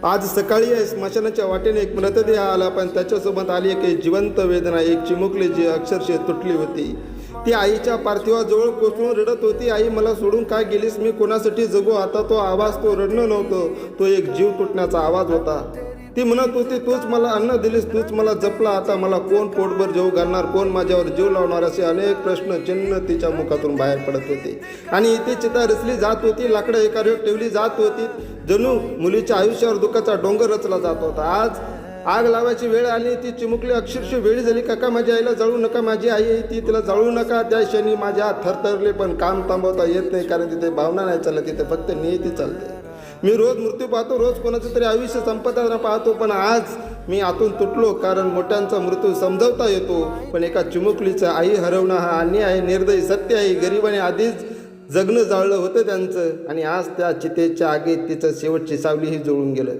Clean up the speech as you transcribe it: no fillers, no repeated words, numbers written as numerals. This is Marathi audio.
आज सकाळी स्मशानाच्या वाटेने एक मृतदेह आला, पण त्याच्यासोबत आली एक जिवंत वेदना, एक चिमुकली जी अक्षरशः तुटली होती. ती आईच्या पार्थिवाजवळ कोसळून रडत होती. आई, मला सोडून काय गेलीस? मी कोणासाठी जगू? आता तो आवाज, तो रडणं नव्हतं, तो एक जीव तुटण्याचा आवाज होता. ती म्हणत होती, तूच मला अन्न दिलीस, तूच मला जपला, आता मला कोण पोटभर जेवू घालणार, कोण माझ्यावर जीव लावणार? असे अनेक प्रश्न चिन्ह तिच्या मुखातून बाहेर पडत होते. आणि इथे चिता रचली जात होती, लाकडं एकावर ठेवली जात होती, जणू मुलीच्या आयुष्यावर दुःखाचा डोंगर रचला जात होता. आज आग लावायची वेळ आली. ती चिमुकली अक्षरशः वेळी झाली. काका, माझ्या आईला जाळू नका, माझी आई आहे ती, तिला जाळू नका. त्या क्षणी माझे हात थरथरले, पण काम थांबवता येत नाही, कारण तिथे भावना नाही चालत, तिथे फक्त नियती चालते. मी रोज मृत्यू पाहतो, रोज कोणाचं तरी आयुष्य संपताना पाहतो, पण आज मी आतून तुटलो, कारण मोठ्यांचा मृत्यू समजावता येतो, पण एका चिमुकलीचं आई हरवणं हा अन्याय आहे, निर्दयी सत्य आहे. गरिबाने आधीच जगणं जाळलं होतं त्यांचं, आणि आज त्या चितेच्या आगीत तिचं शेवटची सावलीही जळून गेलं.